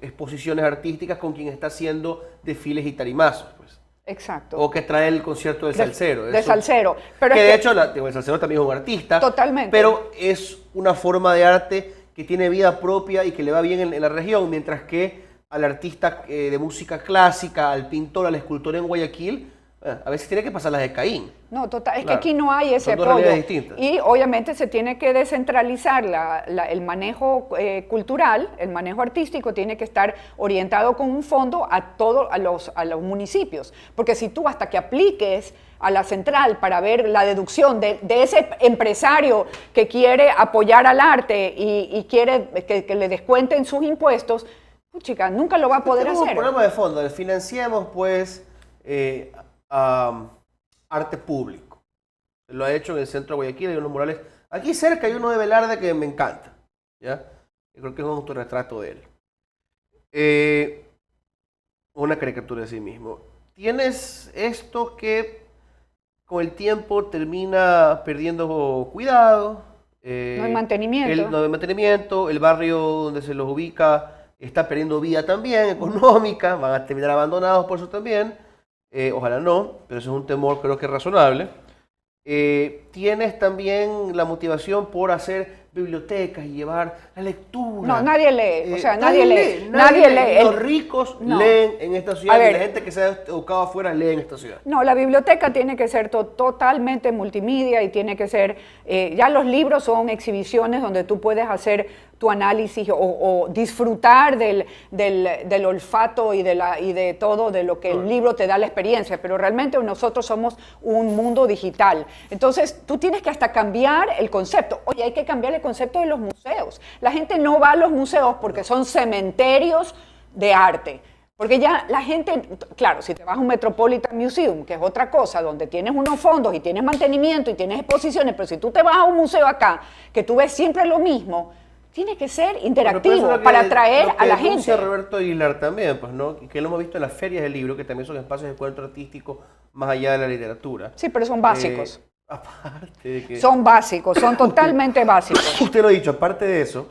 exposiciones artísticas con quien está haciendo desfiles y tarimazos, pues. Exacto. O que trae el concierto de salsero. De salsero. Pero que de hecho, el salsero también es un artista. Totalmente. Pero es una forma de arte que tiene vida propia y que le va bien en la región, mientras que al artista de música clásica, al pintor, al escultor en Guayaquil, a veces tiene que pasar las de Caín. No, total, es que aquí no hay ese apoyo. Y obviamente se tiene que descentralizar el manejo cultural, el manejo artístico tiene que estar orientado con un fondo a los municipios. Porque si tú hasta que apliques a la central para ver la deducción de ese empresario que quiere apoyar al arte y quiere que le descuenten sus impuestos, chica, nunca lo va a poder hacer. Un problema de fondo, financiemos pues arte público. Lo ha hecho en el centro de Guayaquil, hay unos murales. Aquí cerca hay uno de Velarde que me encanta, ¿ya? Yo creo que es un autorretrato de él. Una caricatura de sí mismo. Tienes esto que con el tiempo termina perdiendo cuidado. No hay mantenimiento. No hay mantenimiento, el barrio donde se los ubica está perdiendo vida también económica, van a terminar abandonados por eso también. Ojalá no, pero eso es un temor creo que razonable. Tienes también la motivación por hacer bibliotecas y llevar la lectura. No, nadie lee, o sea, nadie lee. Los ricos leen en esta ciudad y la gente que se ha educado afuera lee en esta ciudad. No, la biblioteca tiene que ser totalmente multimedia y tiene que ser, ya los libros son exhibiciones donde tú puedes hacer tu análisis o disfrutar del olfato y de todo, de lo que el libro te da la experiencia, pero realmente nosotros somos un mundo digital. Entonces, tú tienes que hasta cambiar el concepto. Oye, hay que cambiar el concepto de los museos. La gente no va a los museos porque son cementerios de arte. Porque ya la gente, claro, si te vas a un Metropolitan Museum, que es otra cosa, donde tienes unos fondos y tienes mantenimiento y tienes exposiciones, pero si tú te vas a un museo acá, que tú ves siempre lo mismo, tiene que ser interactivo para atraer a la gente. Roberto Aguilar también, pues, ¿no? Que lo hemos visto en las ferias del libro, que también son espacios de encuentro artístico más allá de la literatura. Sí, pero son básicos. Aparte de que... Son básicos, son totalmente básicos. Usted lo ha dicho, aparte de eso,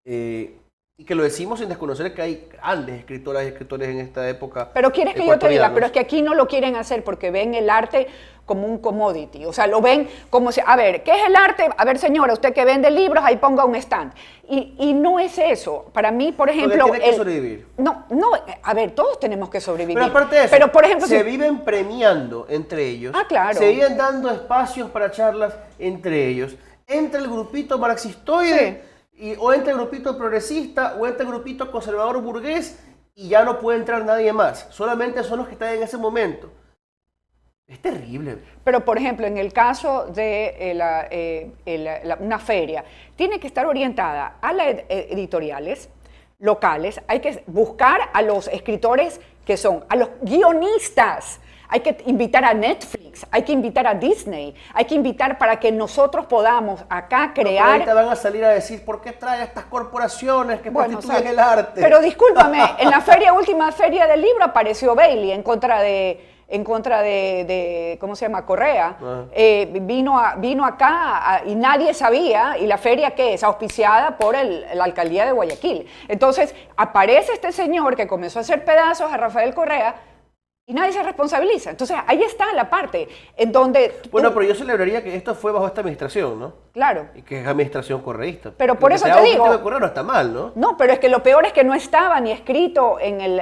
y que lo decimos sin desconocer que hay grandes escritoras y escritores en esta época. Pero quieres que yo te diga, pero es que aquí no lo quieren hacer porque ven el arte como un commodity, o sea, lo ven como si, a ver, ¿qué es el arte? A ver, señora, usted que vende libros, ahí ponga un stand. Y no es eso. Para mí, por ejemplo... Porque tiene que sobrevivir. No, a ver, todos tenemos que sobrevivir. Pero aparte de eso, pero, por ejemplo, se viven premiando entre ellos. Ah, claro. Se viven dando espacios para charlas entre ellos. Entre el grupito marxistoide, o entre el grupito progresista, o entre el grupito conservador burgués, y ya no puede entrar nadie más. Solamente son los que están en ese momento. Es terrible. Pero, por ejemplo, en el caso de una feria, tiene que estar orientada a las editoriales locales, hay que buscar a los escritores que son, a los guionistas, hay que invitar a Netflix, hay que invitar a Disney, hay que invitar para que nosotros podamos acá crear... No, ahorita van a salir a decir, ¿por qué trae a estas corporaciones que prostituyen el arte? Pero discúlpame, en la última feria del libro apareció Bailey en contra de ¿cómo se llama? Correa. Vino acá y nadie sabía, y la feria ¿qué es? Auspiciada por la alcaldía de Guayaquil. Entonces aparece este señor que comenzó a hacer pedazos a Rafael Correa y nadie se responsabiliza. Entonces, ahí está la parte en donde... Bueno, pero yo celebraría que esto fue bajo esta administración, ¿no? Claro. Y que es administración correísta. Pero por eso te digo... No está mal, ¿no? No, pero es que lo peor es que no estaba ni escrito en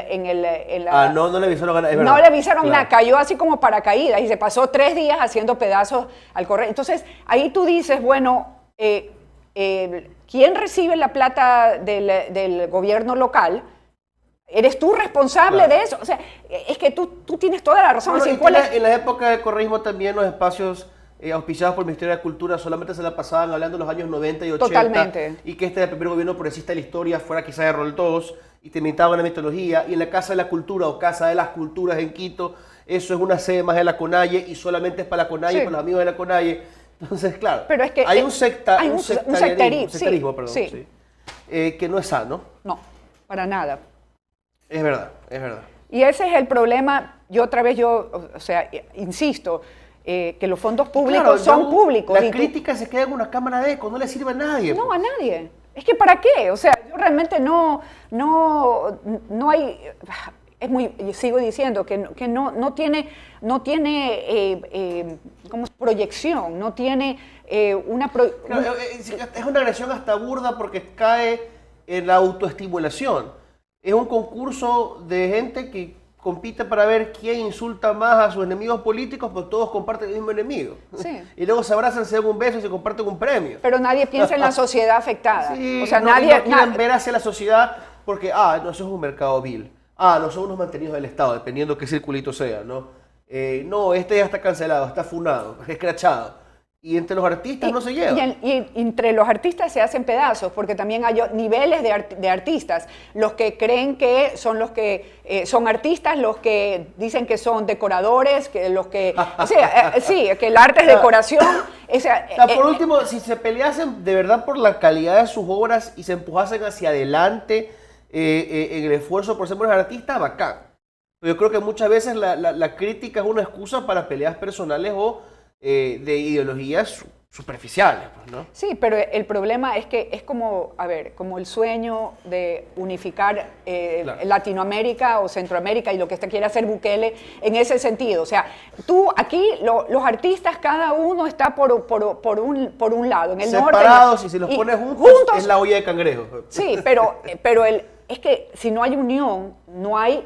la... No le avisaron nada. No le avisaron nada, cayó así como paracaídas y se pasó 3 días haciendo pedazos al correo. Entonces, ahí tú dices, bueno, ¿quién recibe la plata del gobierno local? ¿Eres tú responsable de eso? O sea, es que tú tienes toda la razón. Bueno, en la época del correísmo también los espacios auspiciados por el Ministerio de Cultura solamente se la pasaban hablando de los años 90 y 80. Totalmente. Y que este era el primer gobierno progresista de la historia, fuera quizás de Roldós, 2, y te inventaban la mitología. Y en la Casa de la Cultura o Casa de las Culturas en Quito, eso es una sede más de la CONAIE y solamente es para la CONAIE, para los amigos de la CONAIE. Entonces, claro, pero es que hay un sectarismo, que no es sano. No, para nada. Es verdad, es verdad. Y ese es el problema. O sea, insisto, que los fondos públicos son públicos. La crítica se queda en una cámara de eco, no le sirve a nadie. No, a nadie. Es que ¿para qué? O sea, yo realmente no hay... sigo diciendo que no tiene como proyección, no tiene una... Es una agresión hasta burda porque cae en la autoestimulación. Es un concurso de gente que compite para ver quién insulta más a sus enemigos políticos, pues todos comparten el mismo enemigo. Sí. Y luego se abrazan, se dan un beso y se comparten un premio. Pero nadie piensa en la sociedad afectada. Sí, o sea, no quieren ver hacia la sociedad porque, no, eso es un mercado vil. No, son unos mantenidos del Estado, dependiendo qué circulito sea, ¿no? No, este ya está cancelado, está funado, escrachado. Y entre los artistas no se lleva. Y entre los artistas se hacen pedazos, porque también hay niveles de artistas. Los que creen que son los que son artistas, los que dicen que son decoradores, que los que... sí, que el arte es decoración. Por último, si se peleasen de verdad por la calidad de sus obras y se empujasen hacia adelante en el esfuerzo por ser buenos artistas, bacán. Pero yo creo que muchas veces la crítica es una excusa para peleas personales o de ideologías superficiales, pues, ¿no? Sí, pero el problema es que es como, como el sueño de unificar Latinoamérica o Centroamérica y lo que quiere hacer Bukele en ese sentido. O sea, tú aquí, los artistas, cada uno está por un lado. En el separados, norte, y si los pones juntos, es la olla de cangrejo. Sí, pero es que si no hay unión, no hay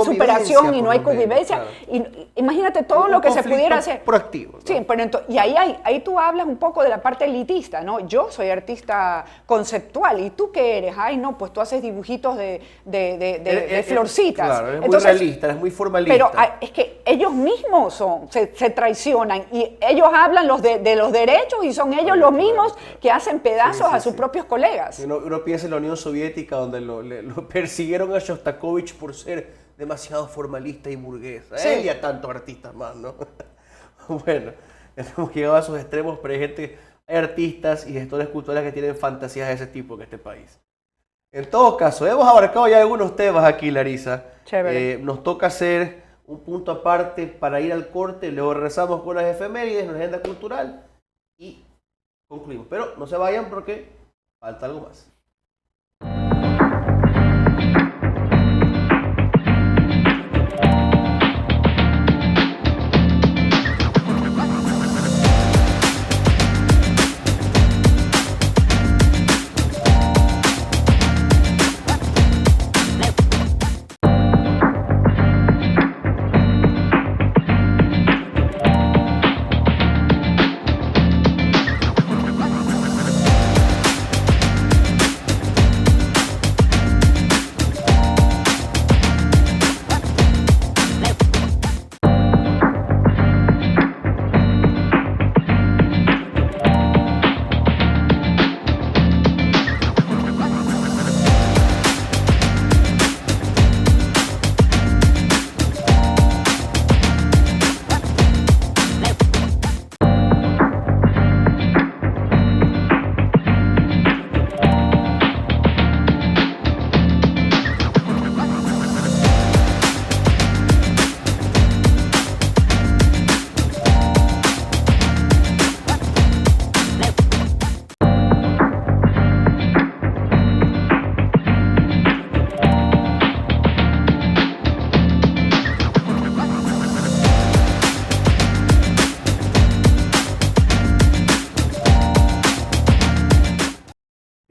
superación y no hay convivencia. Claro. Imagínate todo lo que se pudiera hacer. Proactivo, ¿no? Sí, pero y ahí tú hablas un poco de la parte elitista, ¿no? Yo soy artista conceptual, ¿y tú qué eres? Ay, no, pues tú haces dibujitos de florcitas. Claro, eres muy realista, eres muy formalista. Pero es que ellos mismos se traicionan y ellos hablan de los derechos y son ellos los mismos que hacen pedazos a sus propios colegas. Uno piensa en la Unión Soviética, donde lo persiguieron a Shostakovich por ser demasiado formalista y burgués. Él y a tantos artistas más, ¿no? Bueno, hemos llegado a esos extremos, pero hay artistas y gestores culturales que tienen fantasías de ese tipo en este país. En todo caso, hemos abarcado ya algunos temas aquí, Larisa. Chévere. Nos toca hacer un punto aparte para ir al corte, luego regresamos con las efemérides, la agenda cultural y concluimos. Pero no se vayan porque falta algo más.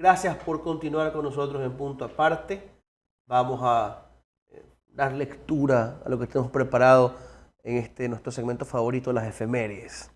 Gracias por continuar con nosotros en Punto Aparte. Vamos a dar lectura a lo que tenemos preparado en nuestro segmento favorito, las efemérides.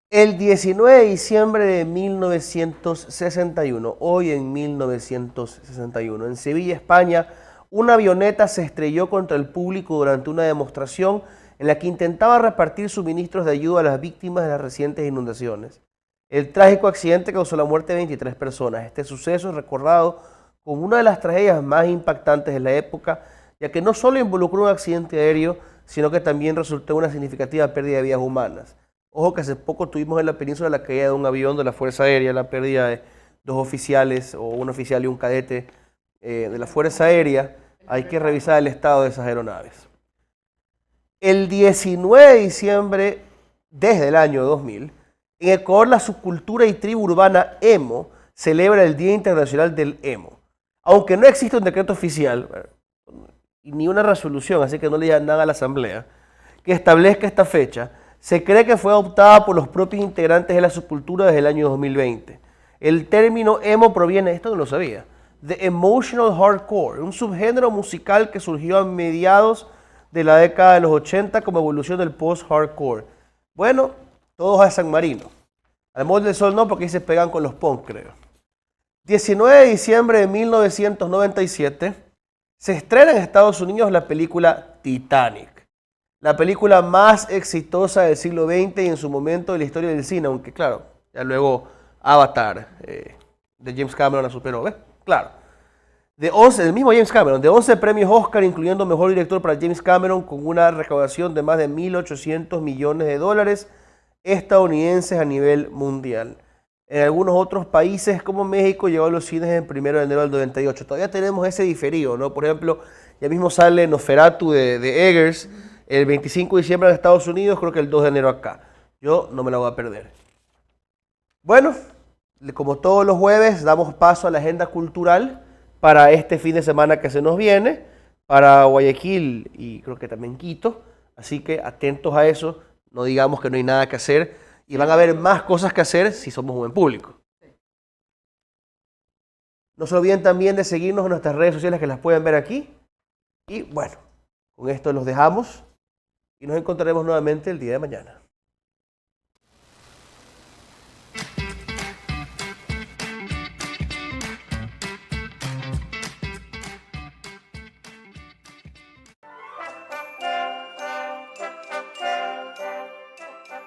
El 19 de diciembre de 1961, hoy en 1961, en Sevilla, España, una avioneta se estrelló contra el público durante una demostración en la que intentaba repartir suministros de ayuda a las víctimas de las recientes inundaciones. El trágico accidente causó la muerte de 23 personas. Este suceso es recordado como una de las tragedias más impactantes de la época, ya que no solo involucró un accidente aéreo, sino que también resultó en una significativa pérdida de vidas humanas. Ojo que hace poco tuvimos en la península la caída de un avión de la Fuerza Aérea, la pérdida de 2 oficiales, o un oficial y un cadete de la Fuerza Aérea. Hay que revisar el estado de esas aeronaves. El 19 de diciembre, desde el año 2000, en Ecuador la subcultura y tribu urbana emo celebra el Día Internacional del Emo. Aunque no existe un decreto oficial, ni una resolución, así que no le digan nada a la Asamblea, que establezca esta fecha, se cree que fue adoptada por los propios integrantes de la subcultura desde el año 2020. El término emo proviene, esto no lo sabía, de emotional hardcore, un subgénero musical que surgió a mediados de la década de los 80 como evolución del post-hardcore. Bueno, todos a San Marino. Al Monte del Sol no, porque ahí se pegan con los punk, creo. 19 de diciembre de 1997 se estrena en Estados Unidos la película Titanic. La película más exitosa del siglo XX y en su momento de la historia del cine, aunque claro, ya luego Avatar de James Cameron la superó, ¿ves? Claro. El mismo James Cameron, de 11 premios Oscar, incluyendo Mejor Director para James Cameron, con una recaudación de más de 1.800 millones de dólares estadounidenses a nivel mundial. En algunos otros países como México llegó a los cines en 1 de enero del 98. Todavía tenemos ese diferido, ¿no? Por ejemplo, ya mismo sale Nosferatu de Eggers el 25 de diciembre en Estados Unidos, creo que el 2 de enero acá. Yo no me la voy a perder. Bueno, como todos los jueves, damos paso a la agenda cultural para este fin de semana que se nos viene, para Guayaquil y creo que también Quito. Así que atentos a eso, no digamos que no hay nada que hacer y van a haber más cosas que hacer si somos un buen público. No se olviden también de seguirnos en nuestras redes sociales que las pueden ver aquí. Y bueno, con esto los dejamos y nos encontraremos nuevamente el día de mañana.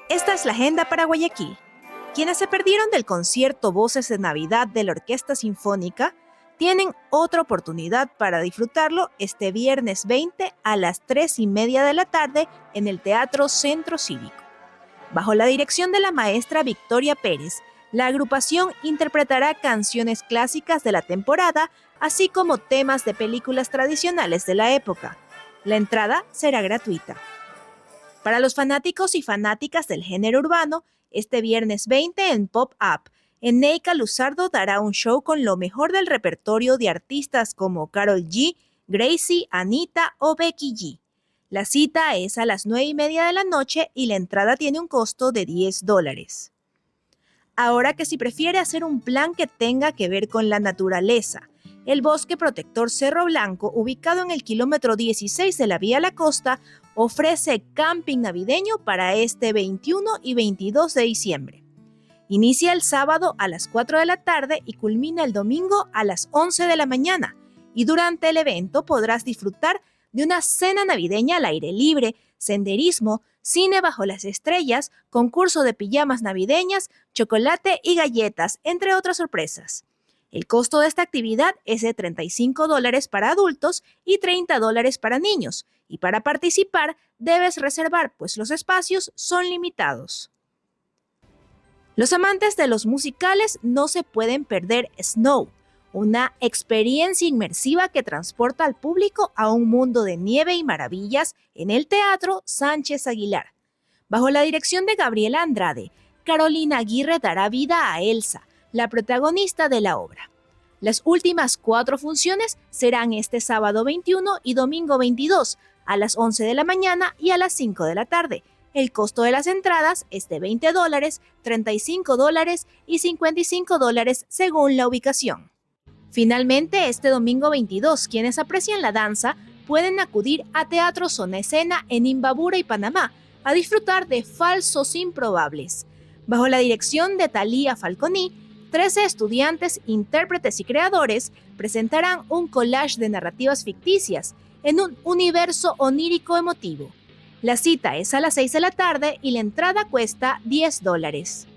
Esta es la agenda para Guayaquil. Quienes se perdieron del concierto Voces de Navidad de la Orquesta Sinfónica tienen otra oportunidad para disfrutarlo este viernes 20 a las 3:30 de la tarde en el Teatro Centro Cívico. Bajo la dirección de la maestra Victoria Pérez, la agrupación interpretará canciones clásicas de la temporada, así como temas de películas tradicionales de la época. La entrada será gratuita. Para los fanáticos y fanáticas del género urbano, este viernes 20 en Pop-Up, Eneika Luzardo dará un show con lo mejor del repertorio de artistas como Karol G, Gracie, Anita o Becky G. La cita es a las 9:30 de la noche y la entrada tiene un costo de $10. Ahora que si prefiere hacer un plan que tenga que ver con la naturaleza, el Bosque Protector Cerro Blanco, ubicado en el kilómetro 16 de la Vía La Costa, ofrece camping navideño para este 21 y 22 de diciembre. Inicia el sábado a las 4 de la tarde y culmina el domingo a las 11 de la mañana. Y durante el evento podrás disfrutar de una cena navideña al aire libre, senderismo, cine bajo las estrellas, concurso de pijamas navideñas, chocolate y galletas, entre otras sorpresas. El costo de esta actividad es de $35 para adultos y $30 para niños. Y para participar debes reservar, pues los espacios son limitados. Los amantes de los musicales no se pueden perder Snow, una experiencia inmersiva que transporta al público a un mundo de nieve y maravillas en el Teatro Sánchez Aguilar. Bajo la dirección de Gabriela Andrade, Carolina Aguirre dará vida a Elsa, la protagonista de la obra. Las últimas 4 funciones serán este sábado 21 y domingo 22, a las 11 de la mañana y a las 5 de la tarde, El costo de las entradas es de $20, $35 y $55 según la ubicación. Finalmente, este domingo 22, quienes aprecian la danza pueden acudir a Teatro Zona Escena en Imbabura y Panamá a disfrutar de Falsos Improbables. Bajo la dirección de Thalía Falconi, 13 estudiantes, intérpretes y creadores presentarán un collage de narrativas ficticias en un universo onírico emotivo. La cita es a las 6 de la tarde y la entrada cuesta $10.